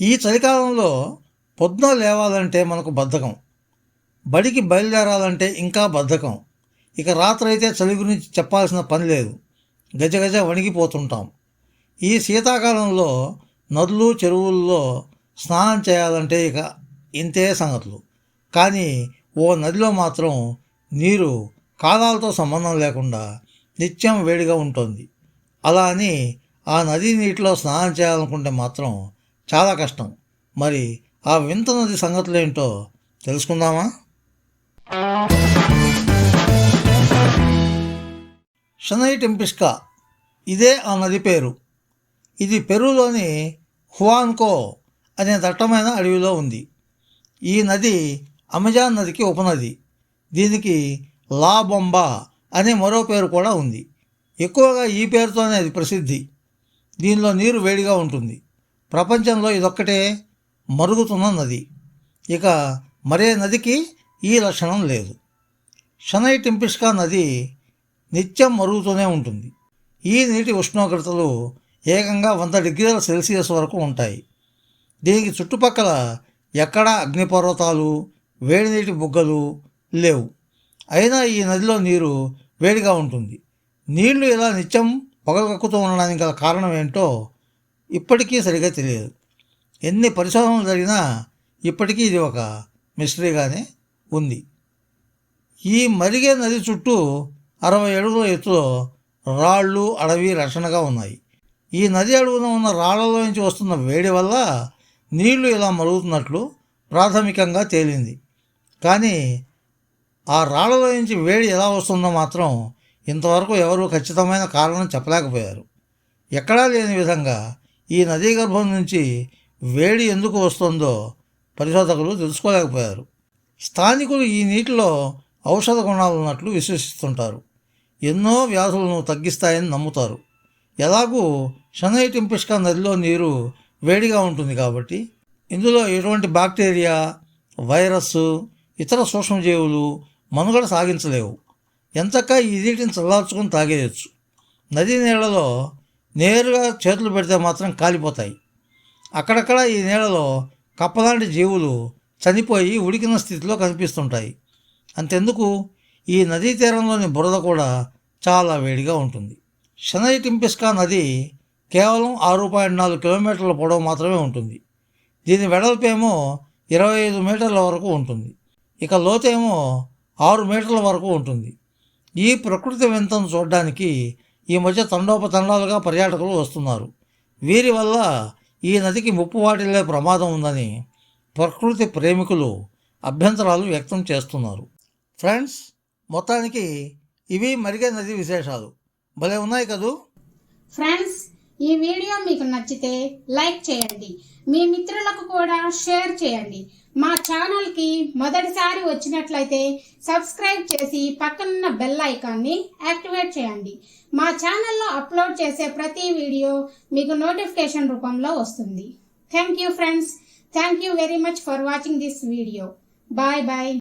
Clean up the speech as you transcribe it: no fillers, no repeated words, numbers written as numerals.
ఈ చలికాలంలో పొద్దున లేవాలంటే మనకు బద్ధకం, బడికి బయలుదేరాలంటే ఇంకా బద్ధకం. ఇక రాత్రి అయితే చలి గురించి చెప్పాల్సిన పని లేదు, గజగజ వణికిపోతుంటాం. ఈ శీతాకాలంలో నదులు చెరువుల్లో స్నానం చేయాలంటే ఇక ఇంతే సంగతులు. కానీ ఓ నదిలో మాత్రం నీరు కాలాలతో సంబంధం లేకుండా నిత్యం వేడిగా ఉంటుంది. అలా అని ఆ నదీ నీటిలో స్నానం చేయాలనుకుంటే మాత్రం చాలా కష్టం. మరి ఆ వింత నది సంగతులేంటో తెలుసుకుందామా? షనై టెంపిస్కా, ఇదే ఆ నది పేరు. ఇది పెరూలోని హువాన్కో అనే దట్టమైన అడవిలో ఉంది. ఈ నది అమెజాన్ నదికి ఉపనది. దీనికి లా బొంబా అనే మరో పేరు కూడా ఉంది. ఎక్కువగా ఈ పేరుతోనే అది ప్రసిద్ధి. దీనిలో నీరు వేడిగా ఉంటుంది. ప్రపంచంలో ఇదొక్కటే మరుగుతున్న నది. ఇక మరే నదికి ఈ లక్షణం లేదు. షనై టెంపిస్కా నది నిత్యం మరుగుతూనే ఉంటుంది. ఈ నీటి ఉష్ణోగ్రతలు ఏకంగా 100 డిగ్రీల సెల్సియస్ వరకు ఉంటాయి. దీనికి చుట్టుపక్కల ఎక్కడా అగ్నిపర్వతాలు, వేడి నీటి బుగ్గలు లేవు. అయినా ఈ నదిలో నీరు వేడిగా ఉంటుంది. నీళ్లు ఇలా నిత్యం పొగకక్కుతూ ఉండడానికి గల కారణం ఏంటో ఇప్పటికీ సరిగా తెలియదు. ఎన్ని పరిశోధనలు జరిగినా ఇప్పటికీ ఇది ఒక మిస్టరీగానే ఉంది. ఈ మరిగే నది చుట్టూ 60 అడుగుల ఎత్తులో రాళ్ళు, అడవి రక్షణగా ఉన్నాయి. ఈ నది అడుగున ఉన్న రాళ్లలో నుంచి వస్తున్న వేడి వల్ల నీళ్లు ఇలా మరుగుతున్నట్లు ప్రాథమికంగా తేలింది. కానీ ఆ రాళ్లలో నుంచి వేడి ఎలా వస్తుందో మాత్రం ఇంతవరకు ఎవరూ ఖచ్చితమైన కారణం చెప్పలేకపోయారు. ఎక్కడా లేని విధంగా ఈ నదీ గర్భం నుంచి వేడి ఎందుకు వస్తుందో పరిశోధకులు తెలుసుకోలేకపోయారు. స్థానికులు ఈ నీటిలో ఔషధ గుణాలు ఉన్నట్లు విశ్వసిస్తుంటారు. ఎన్నో వ్యాధులను తగ్గిస్తాయని నమ్ముతారు. ఎలాగూ షనై టెంపిస్కా నదిలో నీరు వేడిగా ఉంటుంది కాబట్టి ఇందులో ఎటువంటి బ్యాక్టీరియా, వైరస్సు, ఇతర సూక్ష్మజీవులు మనుగడ సాగించలేవు. ఎంచక్కా ఈ నీటిని చల్లార్చుకొని తాగేయచ్చు. నదీ నీళ్లలో నేరుగా చేతులు పెడితే మాత్రం కాలిపోతాయి. అక్కడక్కడ ఈ నీళ్లలో కప్పలాంటి జీవులు చనిపోయి ఉడికిన స్థితిలో కనిపిస్తుంటాయి. అంతెందుకు, ఈ నదీ తీరంలోని బురద కూడా చాలా వేడిగా ఉంటుంది. షనై టెంపిస్కా నది కేవలం 6.4 కిలోమీటర్ల పొడవు మాత్రమే ఉంటుంది. దీని వెడల్పేమో 25 మీటర్ల వరకు ఉంటుంది. ఇక లోతేమో 6 మీటర్ల వరకు ఉంటుంది. ఈ ప్రకృతి వింతను చూడడానికి ఈ మధ్య తండోపతండాలుగా పర్యాటకులు వస్తున్నారు. వీరి వల్ల ఈ నదికి ముప్పు వాటిల్లే ప్రమాదం ఉందని ప్రకృతి ప్రేమికులు అభ్యంతరాలు వ్యక్తం చేస్తున్నారు. ఫ్రెండ్స్, మొత్తానికి ఇవి మరిగే నది విశేషాలు. భలే ఉన్నాయి కదూ. ఫ్రెండ్స్, ఈ వీడియో మీకు నచ్చితే లైక్ చేయండి, మీ మిత్రులకు కూడా షేర్ చేయండి. మా ఛానల్కి మొదటిసారి వచ్చినట్లయితే సబ్స్క్రైబ్ చేసి పక్కనున్న బెల్ ఐకాన్ని యాక్టివేట్ చేయండి. మా ఛానల్లో అప్లోడ్ చేసే ప్రతి వీడియో మీకు నోటిఫికేషన్ రూపంలో వస్తుంది. Thank you friends. Thank you very much for watching this video. Bye bye.